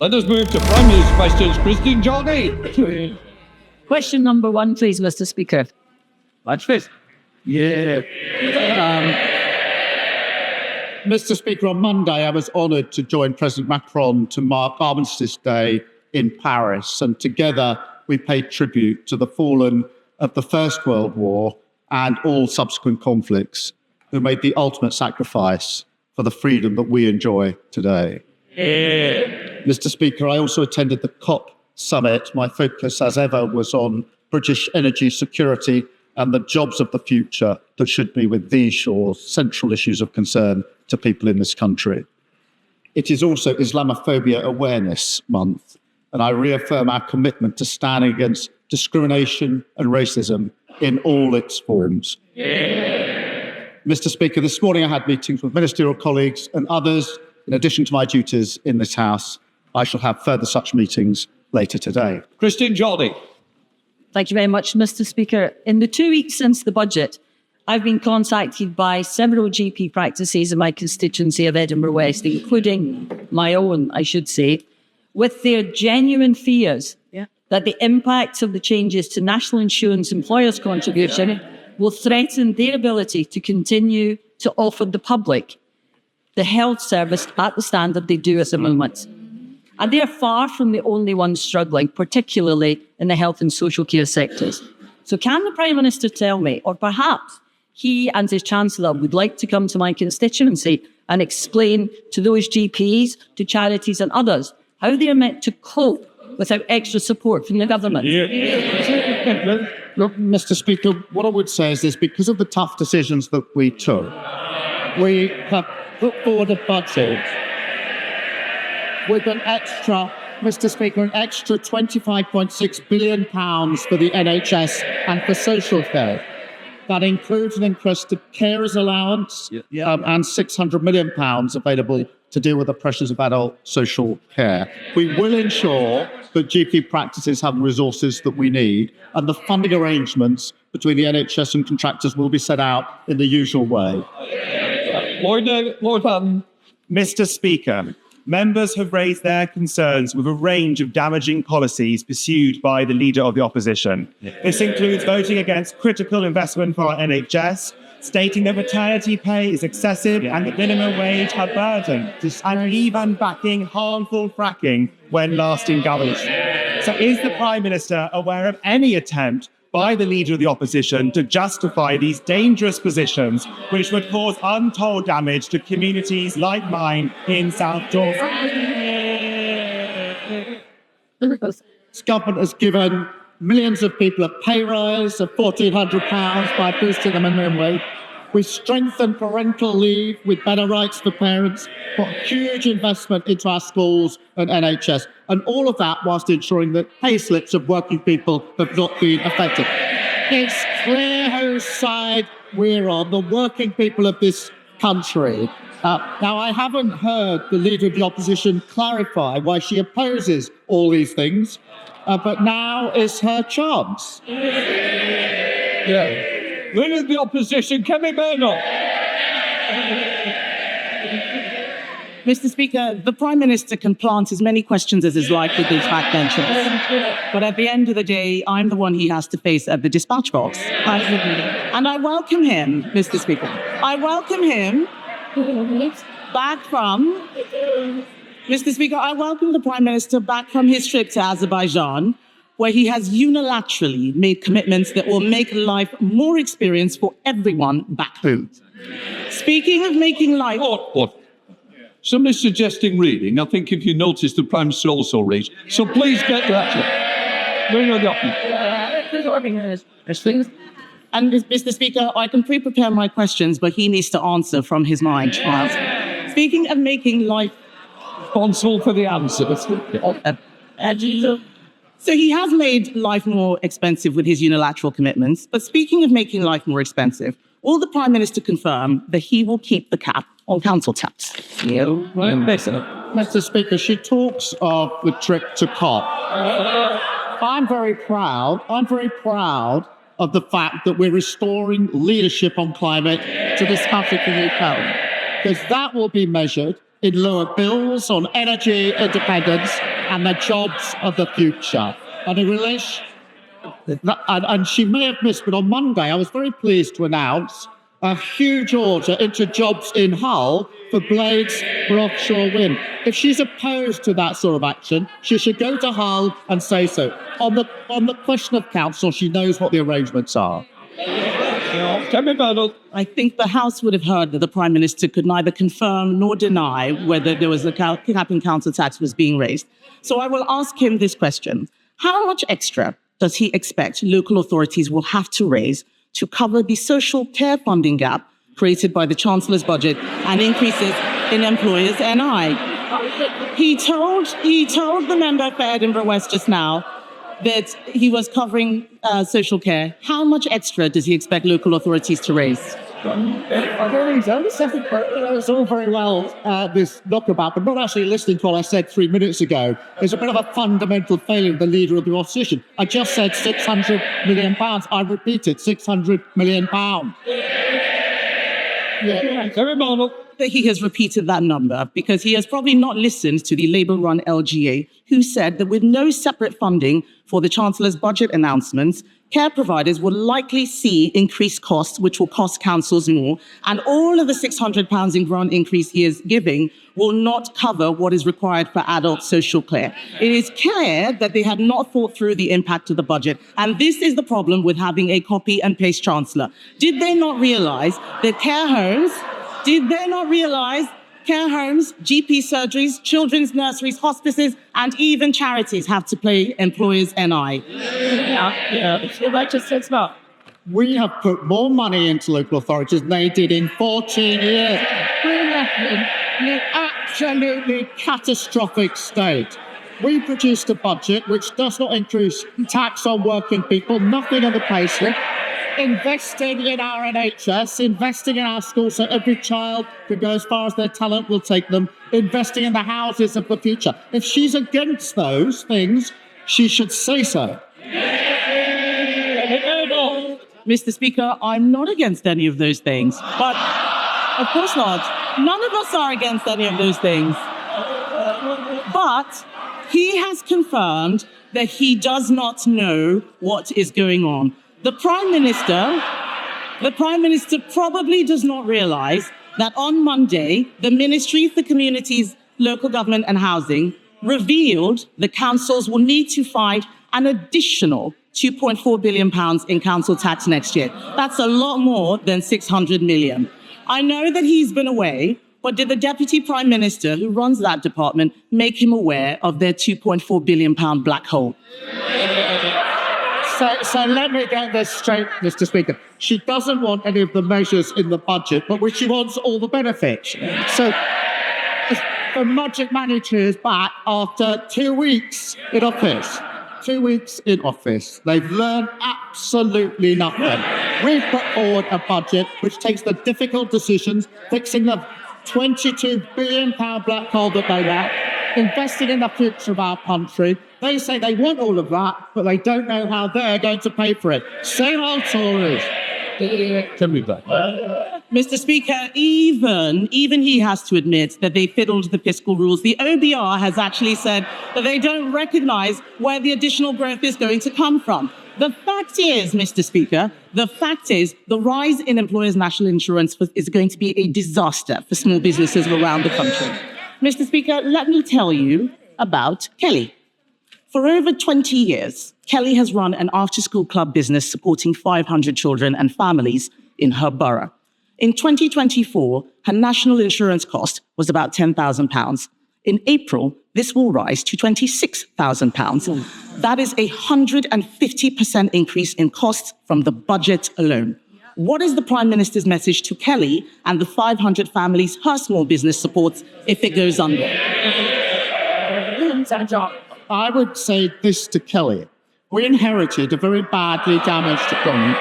Let us move to Prime Minister's questions. Christine Jordy. Question number 1, please, Mr. Speaker. Watch this. Yeah. Mr. Speaker, on Monday, I was honoured to join President Macron to mark Armistice Day in Paris, and together we paid tribute to the fallen of the First World War and all subsequent conflicts who made the ultimate sacrifice for the freedom that we enjoy today. Mr. Speaker, I also attended the COP summit. My focus, as ever, was on British energy security and the jobs of the future that should be with these shores, central issues of concern to people in this country. It is also Islamophobia Awareness Month, and I reaffirm our commitment to standing against discrimination and racism in all its forms. Mr. Speaker, this morning I had meetings with ministerial colleagues and others. In addition to my duties in this House, I shall have further such meetings later today. Christine Jordy. Thank you very much, Mr. Speaker. In the 2 weeks since the budget, I've been contacted by several GP practices in my constituency of Edinburgh West, including my own, I should say, with their genuine fears that the impact of the changes to National Insurance employers' contribution will threaten their ability to continue to offer the public the health service at the standard they do at the moment. And they are far from the only ones struggling, particularly in the health and social care sectors. So can the Prime Minister tell me, or perhaps he and his Chancellor would like to come to my constituency and explain to those GPs, to charities and others, how they are meant to cope without extra support from the government? Look, Mr. Speaker, what I would say is this: because of the tough decisions that we took, we have put forward a budget with an extra, Mr. Speaker, an extra £25.6 billion for the NHS and for social care. That includes an increased carers allowance and £600 million available to deal with the pressures of adult social care. We will ensure that GP practices have the resources that we need, and the funding arrangements between the NHS and contractors will be set out in the usual way. Lord Hutton. Mr. Speaker, members have raised their concerns with a range of damaging policies pursued by the Leader of the Opposition. This includes voting against critical investment for our NHS, stating that maternity pay is excessive and the minimum wage a burden, and even backing harmful fracking when last in government. So is the Prime Minister aware of any attempt by the Leader of the Opposition to justify these dangerous positions which would cause untold damage to communities like mine in South Dorset? This government has given millions of people a pay rise of £1,400 by boosting the minimum wage. We strengthened parental leave with better rights for parents, put huge investment into our schools and NHS, and all of that whilst ensuring that pay slips of working people have not been affected. It's clear whose side we're on, the working people of this country. Now, I haven't heard the Leader of the Opposition clarify why she opposes all these things, but now is her chance. Leader of the Opposition, Kemi Badenoch. Mr. Speaker, the Prime Minister can plant as many questions as is like with these backbenchers. But at the end of the day, I'm the one he has to face at the dispatch box. And I welcome him, Mr. Speaker. I welcome him back from... Mr. Speaker, I welcome the Prime Minister back from his trip to Azerbaijan, where he has unilaterally made commitments that will make life more experienced for everyone back home. Speaking of making life... What? Somebody's suggesting reading. I think if you notice, the Prime Minister also reads. So please get that. And Mr. Speaker, I can pre-prepare my questions, but he needs to answer from his mind. Speaking of making life... Responsible for the answers. So he has made life more expensive with his unilateral commitments. But speaking of making life more expensive, will the Prime Minister confirm that he will keep the cap on council tax? Mr. Speaker, she talks of the trip to COP. I'm very proud of the fact that we're restoring leadership on climate to this country from the UK, because that will be measured in lower bills, on energy independence, and the jobs of the future. And in relation, and she may have missed, but on Monday, I was very pleased to announce a huge order into jobs in Hull for blades for offshore wind. If she's opposed to that sort of action, she should go to Hull and say so. On the question of council, she knows what the arrangements are. Kemi Badenoch. I think the House would have heard that the Prime Minister could neither confirm nor deny whether there was a cap in council tax was being raised. So I will ask him this question. How much extra does he expect local authorities will have to raise to cover the social care funding gap created by the Chancellor's budget and increases in employers' NI? He told the member for Edinburgh West just now that he was covering social care. How much extra does he expect local authorities to raise? It's all very well, this knockabout, but not actually listening to what I said 3 minutes ago. There's a bit of a fundamental failure of the leader of the opposition. I just said £600 million. I repeated £600 million. That he has repeated that number because he has probably not listened to the Labour-run LGA, who said that with no separate funding for the Chancellor's budget announcements, care providers will likely see increased costs, which will cost councils more, and all of the £600 in grant increase he is giving will not cover what is required for adult social care. It is clear that they had not thought through the impact of the budget, and this is the problem with having a copy and paste Chancellor. Did they not realise that care homes, GP surgeries, children's nurseries, hospices, and even charities have to pay employers' NI? We have put more money into local authorities than they did in 14 years. We're left in an absolutely catastrophic state. We produced a budget which does not increase tax on working people, nothing on the payslip, investing in our NHS, investing in our schools so every child can go as far as their talent will take them, investing in the houses of the future. If she's against those things, she should say so. Mr. Speaker, I'm not against any of those things, but of course not. None of us are against any of those things. But he has confirmed that he does not know what is going on. The Prime Minister probably does not realise that on Monday, the Ministry for Communities, Local Government and Housing revealed the councils will need to find an additional £2.4 billion in council tax next year. That's a lot more than 600 million. I know that he's been away, but did the Deputy Prime Minister, who runs that department, make him aware of their £2.4 billion black hole? So let me get this straight, Mr. Speaker. She doesn't want any of the measures in the budget, but she wants all the benefits. So the budget manager is back after 2 weeks in office. 2 weeks in office. They've learned absolutely nothing. We've put forward a budget which takes the difficult decisions, fixing the £22 billion black hole that they have, investing in the future of our country. They say they want all of that, but they don't know how they're going to pay for it. Same old Tories. Mr. Speaker, even he has to admit that they fiddled the fiscal rules. The OBR has actually said that they don't recognise where the additional growth is going to come from. The fact is, Mr. Speaker, the rise in employers' national insurance is going to be a disaster for small businesses around the country. Mr. Speaker, let me tell you about Kelly. For over 20 years, Kelly has run an after-school club business supporting 500 children and families in her borough. In 2024, her national insurance cost was about £10,000. In April, this will rise to £26,000. That is a 150% increase in costs from the budget alone. What is the Prime Minister's message to Kelly and the 500 families her small business supports if it goes under? I would say this to Kelly. We inherited a very badly damaged economy.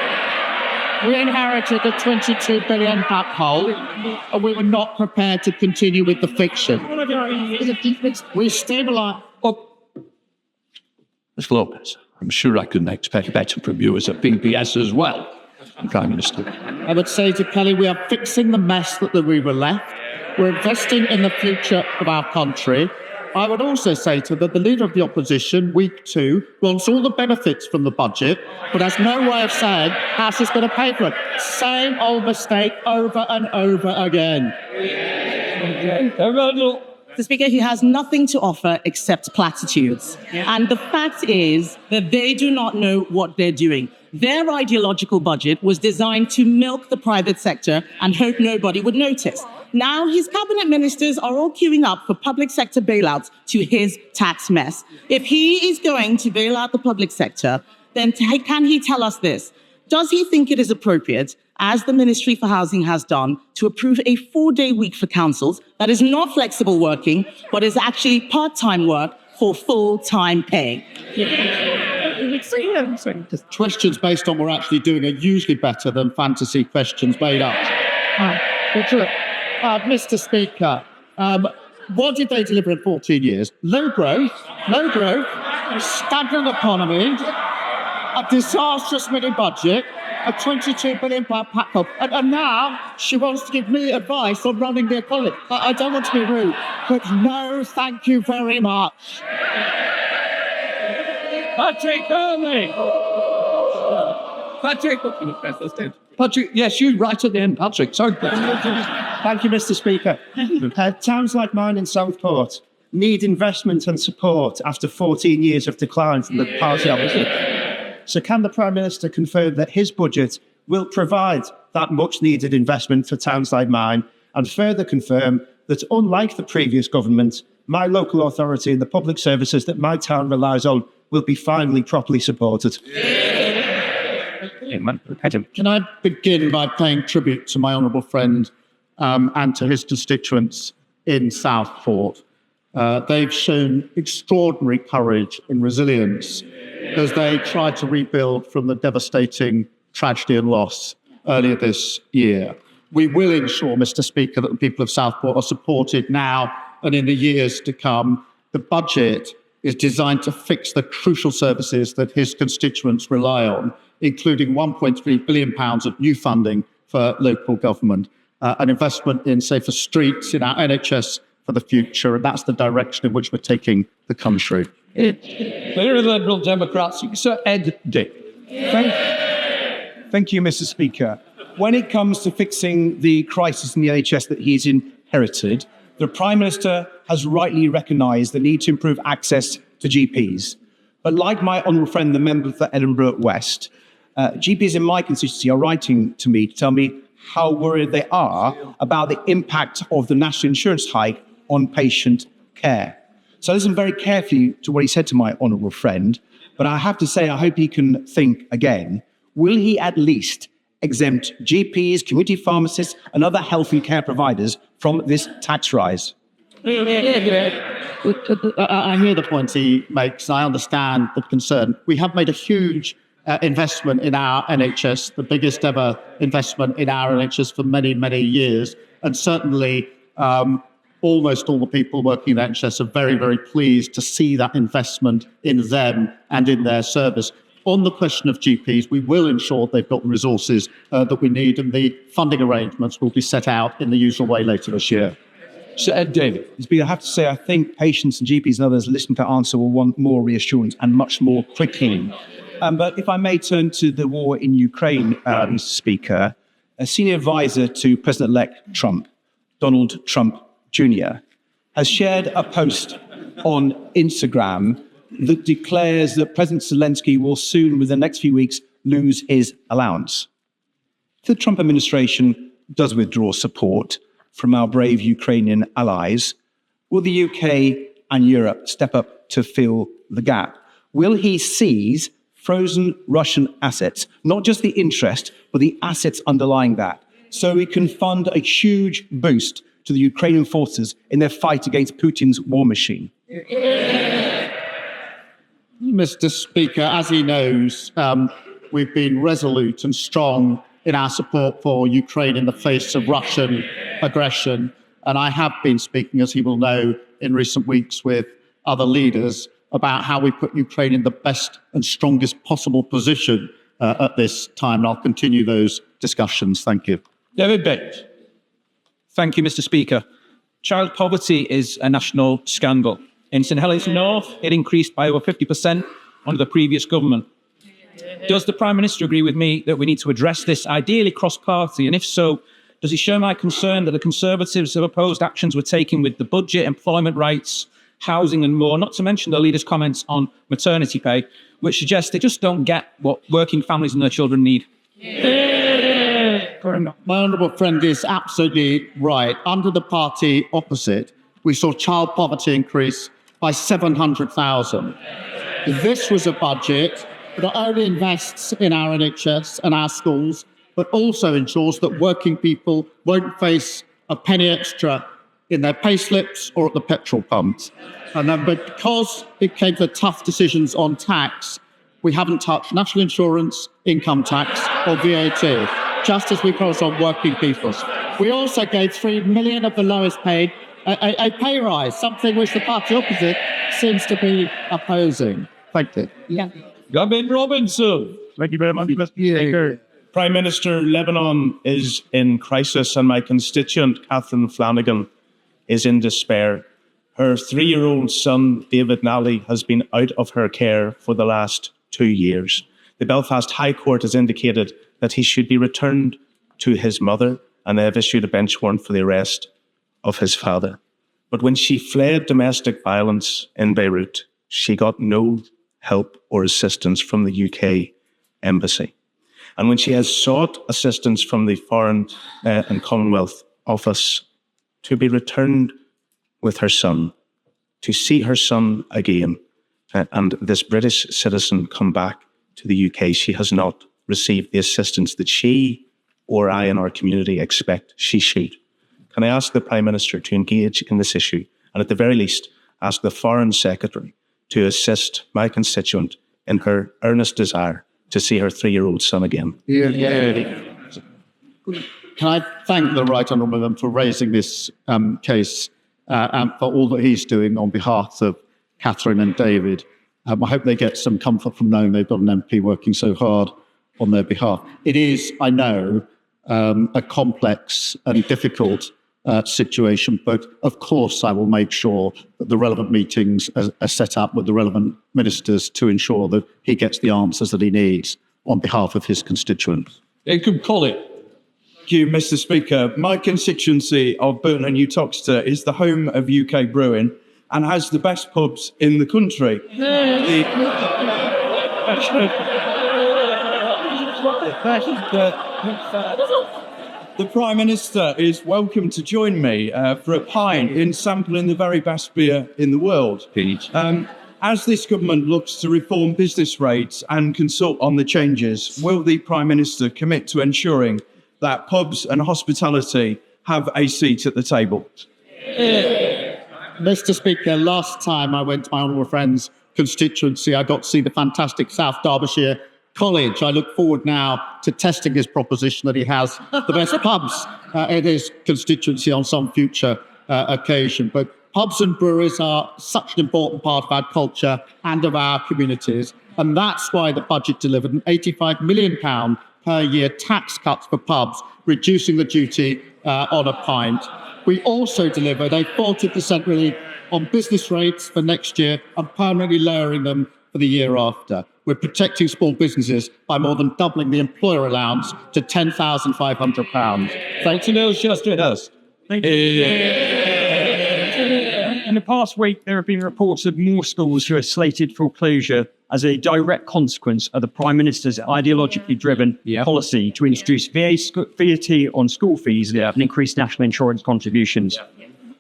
We inherited a £22 billion black hole, and we were not prepared to continue with the fiction. We stabilised. Ms. Lopez, I'm sure I couldn't expect better from you as a PPS as well, Prime Minister. I would say to Kelly, we are fixing the mess that we were left. We're investing in the future of our country. I would also say to that the Leader of the Opposition, week 2, wants all the benefits from the budget, but has no way of saying how she's going to pay for it. Same old mistake over and over again. Mr. Speaker, he has nothing to offer except platitudes. And the fact is that they do not know what they're doing. Their ideological budget was designed to milk the private sector and hope nobody would notice. Now his cabinet ministers are all queuing up for public sector bailouts to his tax mess. If he is going to bail out the public sector, then can he tell us this? Does he think it is appropriate, as the Ministry for Housing has done, to approve a 4-day week for councils that is not flexible working, but is actually part-time work for full-time pay? Questions based on what we're actually doing are usually better than fantasy questions made up. Mr. Speaker, what did they deliver in 14 years? Low growth, stagnant economy, a disastrous mini budget, a £22 billion pack-up, and now she wants to give me advice on running the economy. I don't want to be rude, but no, thank you very much. Patrick, yes, you right at the end, Patrick. Sorry. Thank you, Mr. Speaker. Towns like mine in Southport need investment and support after 14 years of decline from the party opposite. So can the Prime Minister confirm that his budget will provide that much-needed investment for towns like mine, and further confirm that, unlike the previous government, my local authority and the public services that my town relies on will be finally properly supported? Can I begin by paying tribute to my honourable friend and to his constituents in Southport? They've shown extraordinary courage and resilience as they tried to rebuild from the devastating tragedy and loss earlier this year. We will ensure, Mr. Speaker, that the people of Southport are supported now and in the years to come. The budget is designed to fix the crucial services that his constituents rely on, including £1.3 billion of new funding for local government, an investment in safer streets, in our NHS for the future, and that's the direction in which we're taking the country. Very Liberal Democrats, Sir Ed Dick. Thank you, Mr. Speaker. When it comes to fixing the crisis in the NHS that he's inherited, the Prime Minister has rightly recognised the need to improve access to GPs. But like my honourable friend, the member for Edinburgh West, GPs in my constituency are writing to me to tell me how worried they are about the impact of the national insurance hike on patient care. So I listened very carefully to what he said to my honourable friend, but I have to say I hope he can think again. Will he at least exempt GPs, community pharmacists and other health and care providers from this tax rise? I hear the point he makes. I understand the concern. We have made a huge investment in our NHS, the biggest ever investment in our NHS for many, many years. And certainly almost all the people working in the NHS are very, very pleased to see that investment in them and in their service. On the question of GPs, we will ensure they've got the resources that we need, and the funding arrangements will be set out in the usual way later this year. Sir Ed David. I have to say, I think patients and GPs and others listening to answer will want more reassurance and much more quickly. But if I may turn to the war in Ukraine, Mr. Speaker, a senior advisor to President-elect Trump, Donald Trump Jr., has shared a post on Instagram that declares that President Zelensky will soon, within the next few weeks, lose his allowance. If the Trump administration does withdraw support from our brave Ukrainian allies, will the UK and Europe step up to fill the gap? Will he seize frozen Russian assets, not just the interest, but the assets underlying that, so we can fund a huge boost to the Ukrainian forces in their fight against Putin's war machine? Mr. Speaker, as he knows, we've been resolute and strong in our support for Ukraine in the face of Russian aggression. And I have been speaking, as he will know, in recent weeks with other leaders about how we put Ukraine in the best and strongest possible position at this time. And I'll continue those discussions. Thank you. David Bates. Thank you, Mr. Speaker. Child poverty is a national scandal. In St Helens North, it increased by over 50% under the previous government. Does the Prime Minister agree with me that we need to address this, ideally cross-party? And if so, does he share my concern that the Conservatives have opposed actions we're taking with the budget, employment rights, housing and more, not to mention the leader's comments on maternity pay, which suggest they just don't get what working families and their children need? My honourable friend is absolutely right. Under the party opposite, we saw child poverty increase by 700,000. This was a budget that not only invests in our NHS and our schools, but also ensures that working people won't face a penny extra in their pay slips or at the petrol pumps. And then because it came to tough decisions on tax, we haven't touched national insurance, income tax or VAT, just as we focus on working people. We also gave 3 million of the lowest paid a pay rise, something which the party opposite seems to be opposing. Thank you. Yeah. Gavin Robinson. Thank you very much, Mr. Speaker. Prime Minister, Lebanon is in crisis and my constituent, Catherine Flanagan, is in despair. Her 3-year-old son, David Nally, has been out of her care for the last 2 years. The Belfast High Court has indicated that he should be returned to his mother, and they have issued a bench warrant for the arrest of his father. But when she fled domestic violence in Beirut, she got no help or assistance from the UK embassy. And when she has sought assistance from the Foreign and Commonwealth Office to be returned with her son, to see her son again, and this British citizen come back to the UK, she has not received the assistance that she or I in our community expect she should. Can I ask the Prime Minister to engage in this issue, and at the very least, ask the Foreign Secretary to assist my constituent in her earnest desire to see her 3-year-old son again? Can I thank the Right Honourable Member for raising this case and for all that he's doing on behalf of Catherine and David. I hope they get some comfort from knowing they've got an MP working so hard on their behalf. It is, I know, a complex and difficult situation, but of course I will make sure that the relevant meetings are set up with the relevant ministers to ensure that he gets the answers that he needs on behalf of his constituents. Jacob Collett. Thank you, Mr. Speaker. My constituency of Burton and Uttoxeter is the home of UK brewing and has the best pubs in the country. The Prime Minister is welcome to join me for a pint in sampling the very best beer in the world. As this government looks to reform business rates and consult on the changes, will the Prime Minister commit to ensuring that pubs and hospitality have a seat at the table? Mr. Speaker, last time I went to my honourable friend's constituency, I got to see the fantastic South Derbyshire College. I look forward now to testing his proposition that he has the best pubs in his constituency on some future occasion. But pubs and breweries are such an important part of our culture and of our communities. And that's why the budget delivered an £85 million per year tax cut for pubs, reducing the duty on a pint. We also delivered a 40% relief on business rates for next year and permanently lowering them for the year after. We're protecting small businesses by more than doubling the employer allowance to £10,500. Thanks, Neil Shuster. Thank you. In the past week, there have been reports of more schools who are slated for closure as a direct consequence of the Prime Minister's ideologically driven policy to introduce VAT on school fees and increase national insurance contributions.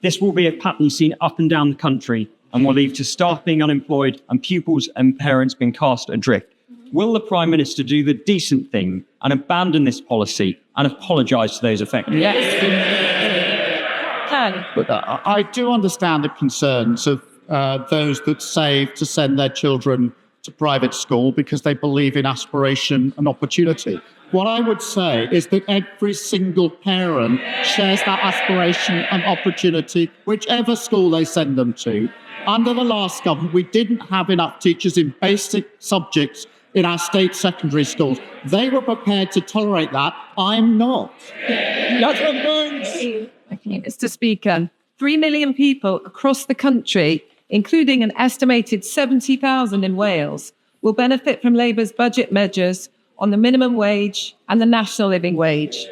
This will be a pattern seen up and down the country and will lead to staff being unemployed and pupils and parents being cast adrift. Will the Prime Minister do the decent thing and abandon this policy and apologise to those affected? But I do understand the concerns of those that save to send their children to private school because they believe in aspiration and opportunity. What I would say is that every single parent shares that aspiration and opportunity, whichever school they send them to. Under the last government, we didn't have enough teachers in basic subjects in our state secondary schools. They were prepared to tolerate that. I'm not. Thank you, Mr. Speaker. 3 million people across the country, including an estimated 70,000 in Wales, will benefit from Labour's budget measures on the minimum wage and the national living wage.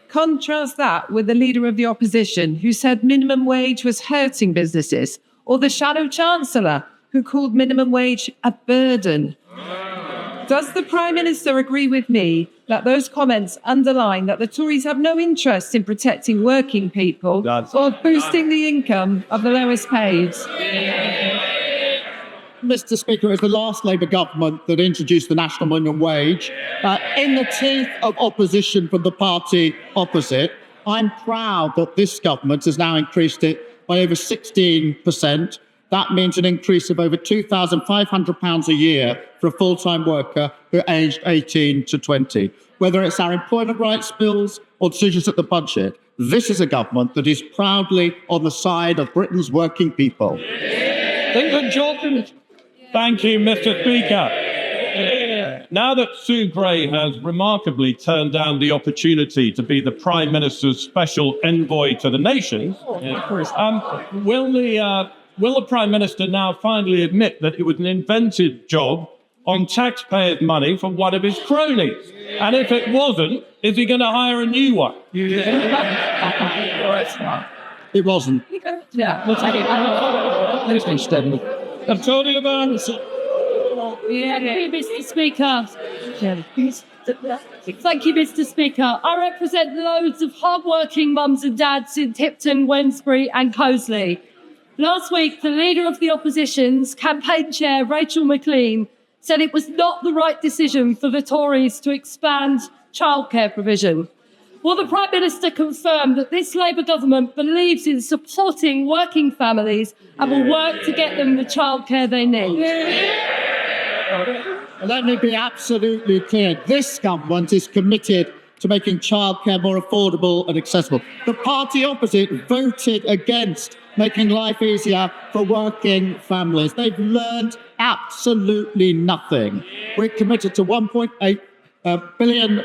Contrast that with the leader of the opposition, who said minimum wage was hurting businesses, or the shadow chancellor, who called minimum wage a burden. Does the Prime Minister agree with me that those comments underline that the Tories have no interest in protecting working people or boosting the income of the lowest paid? Mr. Speaker, it was the last Labour government that introduced the national minimum wage. In the teeth of opposition from the party opposite, I'm proud that this government has now increased it by over 16%. That means an increase of over £2,500 a year for a full-time worker who are aged 18 to 20. Whether it's our employment rights bills or decisions at the budget, this is a government that is proudly on the side of Britain's working people. Thank you, Mr. Speaker. Now that Sue Gray has remarkably turned down the opportunity to be the Prime Minister's special envoy to the nation, will the Prime Minister now finally admit that it was an invented job on taxpayers' money from one of his cronies? And if it wasn't, is he going to hire a new one? It wasn't. I've told you about it. Mr. Speaker. Thank you, Mr. Speaker. I represent loads of hard-working mums and dads in Tipton, Wednesbury and Coseley. Last week, the leader of the opposition's campaign chair, Rachel McLean, said it was not the right decision for the Tories to expand childcare provision. Will the Prime Minister confirm that this Labour government believes in supporting working families and will work to get them the childcare they need? Let me be absolutely clear. This government is committed to making childcare more affordable and accessible. The party opposite voted against making life easier for working families. They've learned absolutely nothing. We're committed to £1.8 billion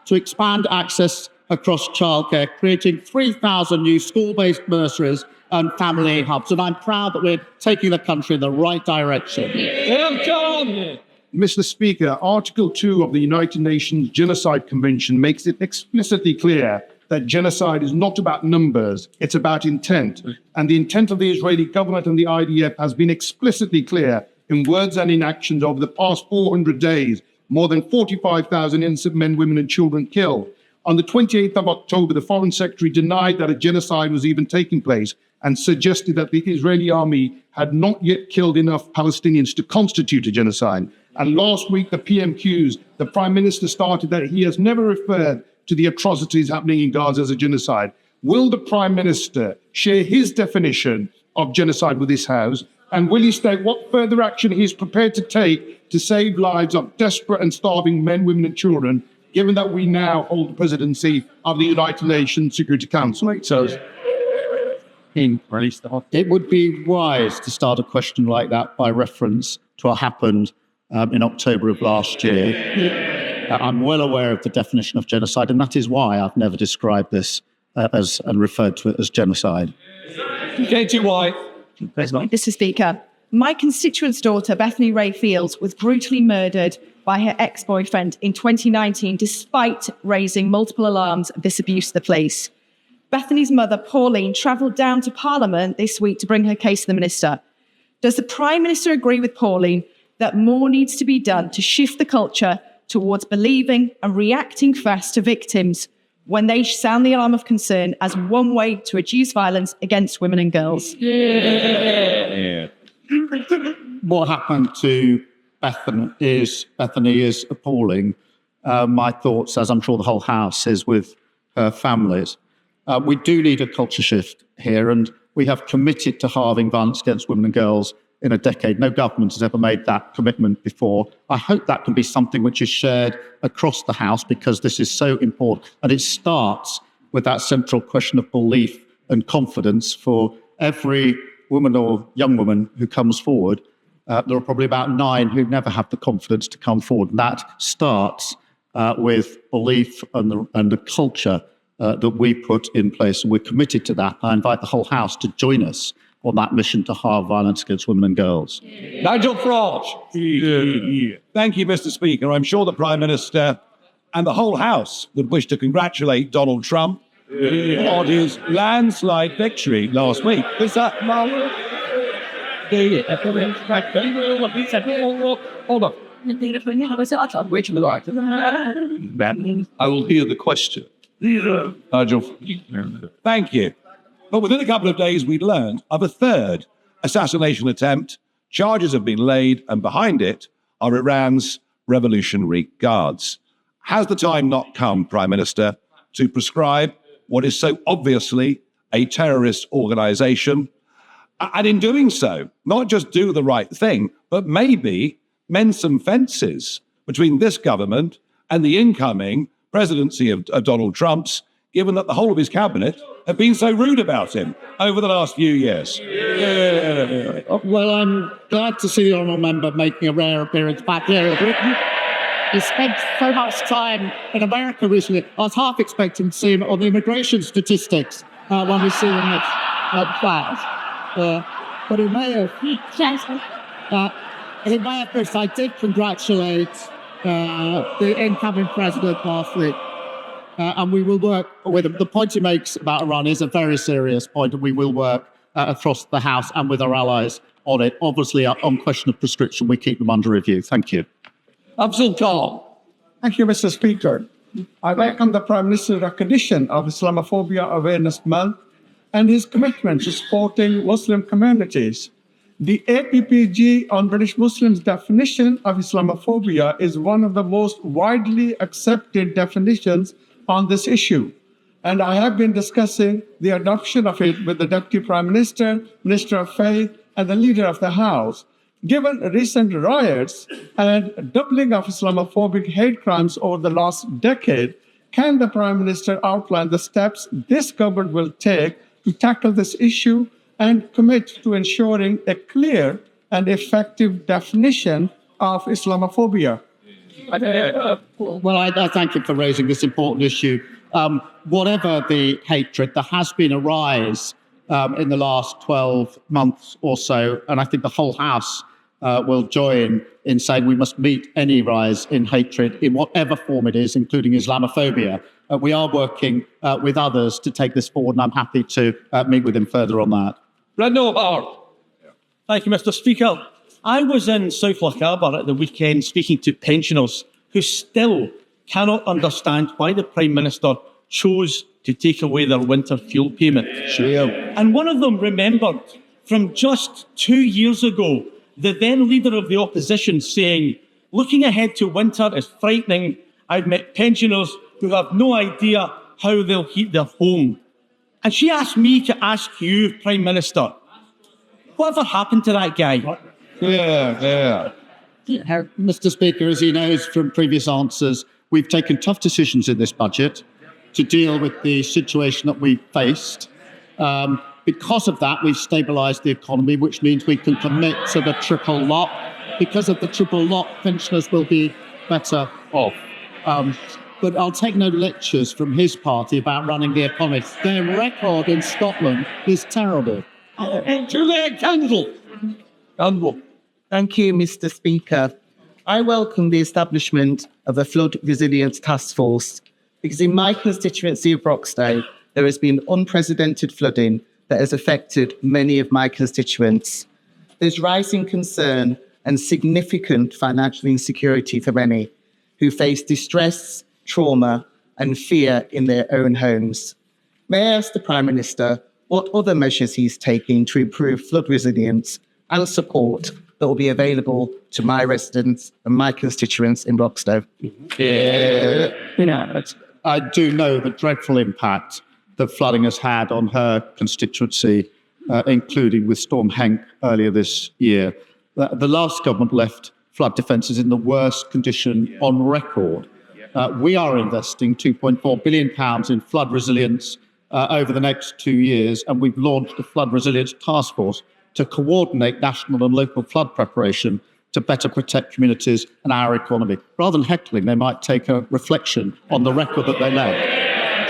to expand access across childcare, creating 3,000 new school-based nurseries and family hubs. And I'm proud that we're taking the country in the right direction. Mr. Speaker, Article 2 of the United Nations Genocide Convention makes it explicitly clear that genocide is not about numbers, it's about intent. And the intent of the Israeli government and the IDF has been explicitly clear in words and in actions over the past 400 days. More than 45,000 innocent men, women and children killed. On the 28th of October, the Foreign Secretary denied that a genocide was even taking place and suggested that the Israeli army had not yet killed enough Palestinians to constitute a genocide. And last week, the PMQs, the Prime Minister started that he has never referred to the atrocities happening in Gaza as a genocide. Will the Prime Minister share his definition of genocide with this House? And will he state what further action he is prepared to take to save lives of desperate and starving men, women and children, given that we now hold the presidency of the United Nations Security Council? It would be wise to start a question like that by reference to what happened in October of last year. I'm well aware of the definition of genocide, and that is why I've never described this as and referred to it as genocide. Katie White. Mr. Speaker, my constituent's daughter, Bethany Ray Fields, was brutally murdered by her ex-boyfriend in 2019, despite raising multiple alarms of this abuse of the police. Bethany's mother, Pauline, travelled down to Parliament this week to bring her case to the Minister. Does the Prime Minister agree with Pauline that more needs to be done to shift the culture towards believing and reacting fast to victims when they sound the alarm of concern as one way to reduce violence against women and girls? What happened to Bethany is appalling. My thoughts, as I'm sure the whole House is, with her families. We do need a culture shift here, and we have committed to halving violence against women and girls in a decade. No government has ever made that commitment before. I hope that can be something which is shared across the House, because this is so important. And it starts with that central question of belief and confidence for every woman or young woman who comes forward. There are probably about 9 who never have the confidence to come forward. And that starts with belief and the culture that we put in place. And we're committed to that. I invite the whole House to join us on that mission to halve violence against women and girls. Nigel Farage. Thank you, Mr. Speaker. I'm sure the Prime Minister and the whole House would wish to congratulate Donald Trump on his landslide victory last week. Is that hold on. I will hear the question. Nigel, thank you. But within a couple of days, we'd learned of a third assassination attempt. Charges have been laid, and behind it are Iran's Revolutionary Guards. Has the time not come, Prime Minister, to prescribe what is so obviously a terrorist organization? And in doing so, not just do the right thing, but maybe mend some fences between this government and the incoming presidency of Donald Trump's, given that the whole of his cabinet have been so rude about him over the last few years. Well, I'm glad to see the honourable member making a rare appearance back here in Britain. He spent so much time in America recently. I was half expecting to see him on the immigration statistics when we see him at class. But he may have missed. I did congratulate the incoming president last week. And we will work with him. The point he makes about Iran is a very serious point, and we will work across the House and with our allies on it. Obviously, on question of prescription, we keep them under review. Thank you. Abdul Kalam. Thank you, Mr. Speaker. I welcome the Prime Minister's recognition of Islamophobia Awareness Month and his commitment to supporting Muslim communities. The APPG on British Muslims' definition of Islamophobia is one of the most widely accepted definitions on this issue. And I have been discussing the adoption of it with the Deputy Prime Minister, Minister of Faith, and the Leader of the House. Given recent riots and doubling of Islamophobic hate crimes over the last decade, can the Prime Minister outline the steps this government will take to tackle this issue and commit to ensuring a clear and effective definition of Islamophobia? Well, I thank you for raising this important issue. Whatever the hatred, there has been a rise in the last 12 months or so, and I think the whole House will join in saying we must meet any rise in hatred in whatever form it is, including Islamophobia. We are working with others to take this forward, and I'm happy to meet with him further on that. Thank you, Mr. Speaker. I was in South Lochaber at the weekend speaking to pensioners who still cannot understand why the Prime Minister chose to take away their winter fuel payment. And one of them remembered from just 2 years ago, the then leader of the opposition saying, looking ahead to winter is frightening. I've met pensioners who have no idea how they'll heat their home. And she asked me to ask you, Prime Minister, whatever happened to that guy? Mr. Speaker, as he knows from previous answers, we've taken tough decisions in this budget to deal with the situation that we faced. Because of that, we've stabilised the economy, which means we can commit to the triple lock. Because of the triple lock, pensioners will be better off. But I'll take no lectures from his party about running the economy. Their record in Scotland is terrible. Thank you, Mr. Speaker. I welcome the establishment of a flood resilience task force because in my constituency of Broxtowe, there has been unprecedented flooding that has affected many of my constituents. There's rising concern and significant financial insecurity for many who face distress, trauma, and fear in their own homes. May I ask the Prime Minister what other measures he's taking to improve flood resilience and support that will be available to my residents and my constituents in Broxtowe? I do know the dreadful impact that flooding has had on her constituency, including with Storm Henk earlier this year. The last government left flood defences in the worst condition on record. We are investing £2.4 billion in flood resilience over the next 2 years, and we've launched a flood resilience task force to coordinate national and local flood preparation to better protect communities and our economy. Rather than heckling, they might take a reflection on the record that they left.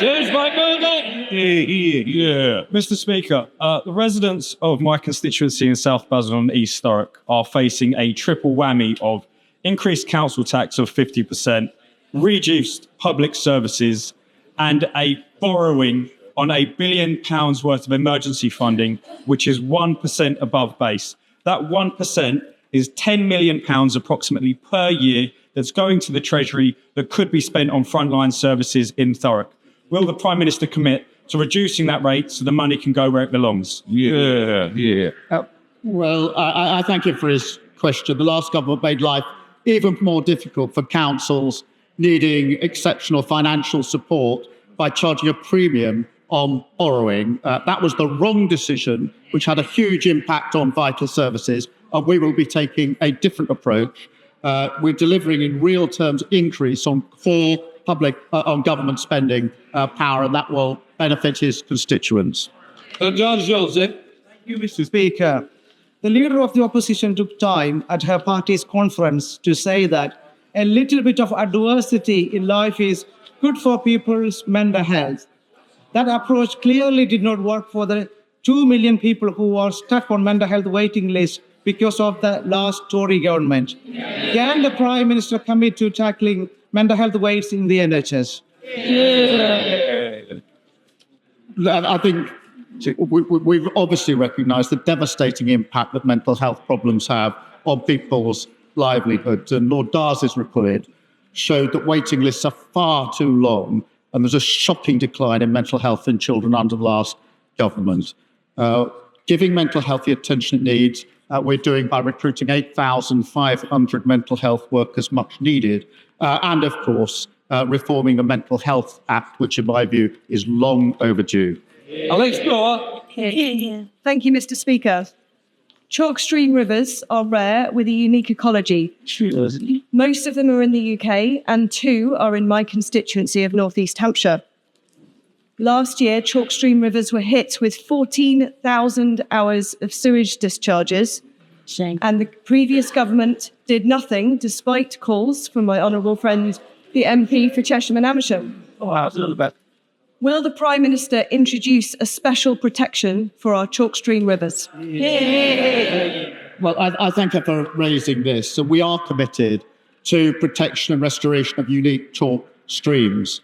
Mr. Speaker, the residents of my constituency in South Basildon and East Thurrock are facing a triple whammy of increased council tax of 50%, reduced public services, and a borrowing on £1 billion worth of emergency funding, which is 1% above base. That 1% is £10 million approximately per year that's going to the Treasury that could be spent on frontline services in Thurrock. Will the Prime Minister commit to reducing that rate so the money can go where it belongs? Well, I thank him for his question. The last government made life even more difficult for councils needing exceptional financial support by charging a premium on borrowing. That was the wrong decision, which had a huge impact on vital services, and we will be taking a different approach. We're delivering in real terms increase on core public, on government spending power, and that will benefit his constituents. Thank you, Mr. Speaker. The leader of the opposition took time at her party's conference to say that a little bit of adversity in life is good for people's mental health. That approach clearly did not work for the 2 million people who are stuck on mental health waiting lists because of the last Tory government. Can the Prime Minister commit to tackling mental health waits in the NHS? I think we've obviously recognised the devastating impact that mental health problems have on people's livelihoods. And Lord Darcy's report showed that waiting lists are far too long, and there's a shocking decline in mental health in children under the last government. Giving mental health the attention it needs, we're doing by recruiting 8,500 mental health workers, much needed, and of course, reforming the Mental Health Act, which in my view is long overdue. Thank you, Mr. Speaker. Chalk stream rivers are rare with a unique ecology. Most of them are in the UK, and 2 are in my constituency of North East Hampshire. Last year, chalk stream rivers were hit with 14,000 hours of sewage discharges, and the previous government did nothing, despite calls from my honourable friend, the MP for Chesham and Amersham. Will the Prime Minister introduce a special protection for our chalk stream rivers? Well, I thank her for raising this. So we are committed to protection and restoration of unique chalk streams.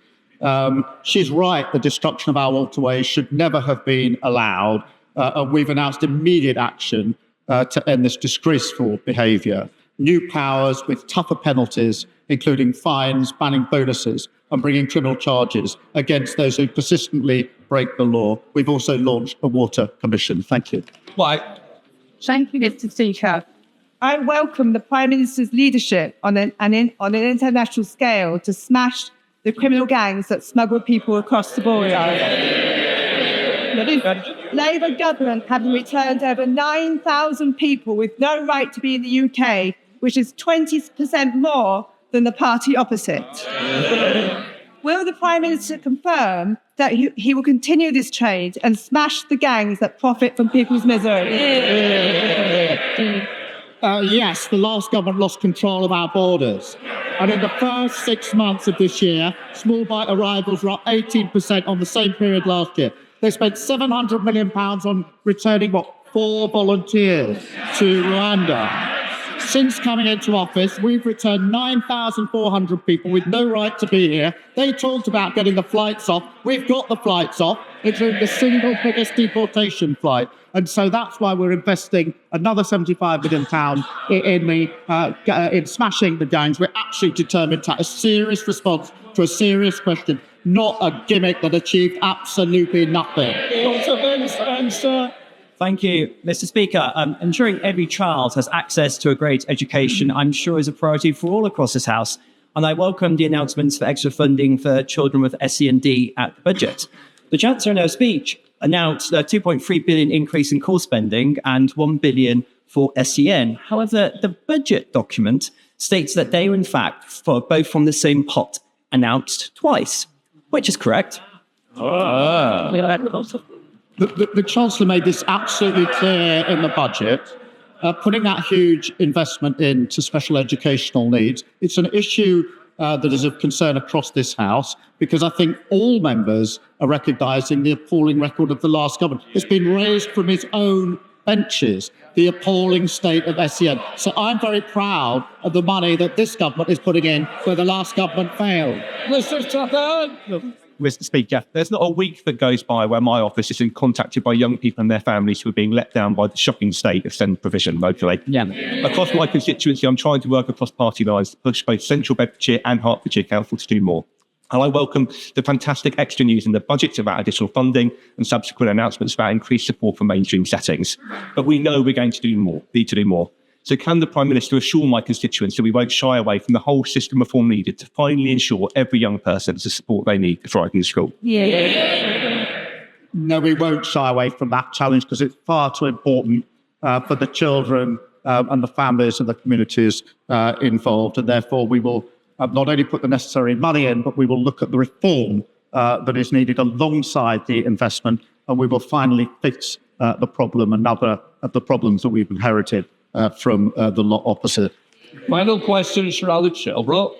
She's right, the destruction of our waterways should never have been allowed. And we've announced immediate action to end this disgraceful behaviour. New powers with tougher penalties, including fines, banning bonuses, and bringing criminal charges against those who persistently break the law. We've also launched a water commission. Thank you. Thank you, Mr. Speaker. I welcome the Prime Minister's leadership on an international scale to smash the criminal gangs that smuggle people across the border. The Labour government have returned over 9,000 people with no right to be in the UK, which is 20% more than the party opposite. Will the Prime Minister confirm that he will continue this trade and smash the gangs that profit from people's misery? Yes, the last government lost control of our borders. And in the first 6 months of this year, small bite arrivals were up 18% on the same period last year. They spent £700 million on returning, 4 volunteers to Rwanda. Since coming into office, we've returned 9,400 people with no right to be here. They talked about getting the flights off. We've got the flights off, including the single biggest deportation flight. And so that's why we're investing another £75 million in smashing the gangs. We're absolutely determined to have a serious response to a serious question, not a gimmick that achieved absolutely nothing. Thank you, Mr. Speaker. Ensuring every child has access to a great education, I'm sure, is a priority for all across this House. And I welcome the announcements for extra funding for children with SEND at the budget. The Chancellor, in her speech, announced a £2.3 billion increase in core spending and £1 billion for SEN. However, the budget document states that they are, in fact, both from the same pot, announced twice, which is correct. The Chancellor made this absolutely clear in the budget, putting that huge investment into special educational needs. It's an issue that is of concern across this House, because I think all members are recognising the appalling record of the last government. It's been raised from its own benches, the appalling state of SEN. So I'm very proud of the money that this government is putting in where the last government failed. Mr. Speaker, there's not a week that goes by where my office isn't contacted by young people and their families who are being let down by the shocking state of SEND provision locally. Yeah. Across my constituency, I'm trying to work across party lines to push both Central Bedfordshire and Hertfordshire Council to do more. And I welcome the fantastic extra news in the budgets about additional funding and subsequent announcements about increased support for mainstream settings. But we know we're going to do more, need to do more. So can the Prime Minister assure my constituents that we won't shy away from the whole system reform needed to finally ensure every young person has the support they need to thrive in school? No, we won't shy away from that challenge because it's far too important for the children and the families and the communities involved. And therefore, we will not only put the necessary money in, but we will look at the reform that is needed alongside the investment, and we will finally fix the problem, another of the problems that we've inherited from the lot opposite. Final questions for Alex Shelbrooke.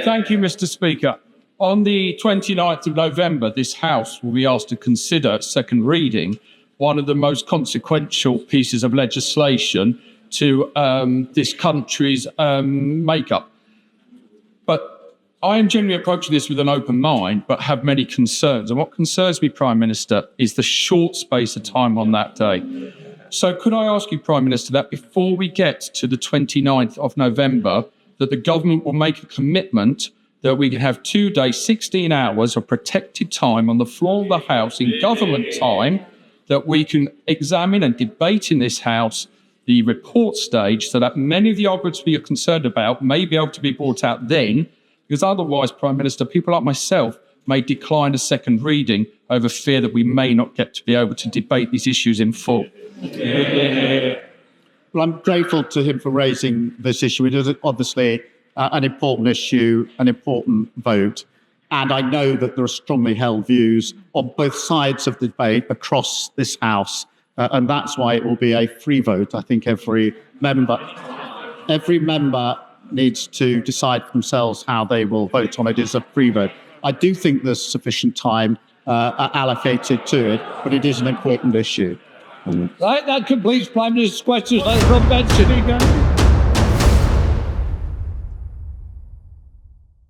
Thank you, Mr. Speaker. On the 29th of November, this House will be asked to consider second reading one of the most consequential pieces of legislation to this country's makeup. But I am generally approaching this with an open mind, but have many concerns. And what concerns me, Prime Minister, is the short space of time on that day. So could I ask you, Prime Minister, that before we get to the 29th of November, that the government will make a commitment that we can have 2 days, 16 hours of protected time on the floor of the House in government time, that we can examine and debate in this House the report stage so that many of the arguments we are concerned about may be able to be brought out then, because otherwise, Prime Minister, people like myself may decline a second reading over fear that we may not get to be able to debate these issues in full. Well, I'm grateful to him for raising this issue. It is obviously an important issue, an important vote. And I know that there are strongly held views on both sides of the debate across this House. And that's why it will be a free vote. I think every member needs to decide for themselves how they will vote on it. It's a free vote. I do think there's sufficient time allocated to it, but it is an important issue. Right, that completes Prime Minister's questions. Let's run bench.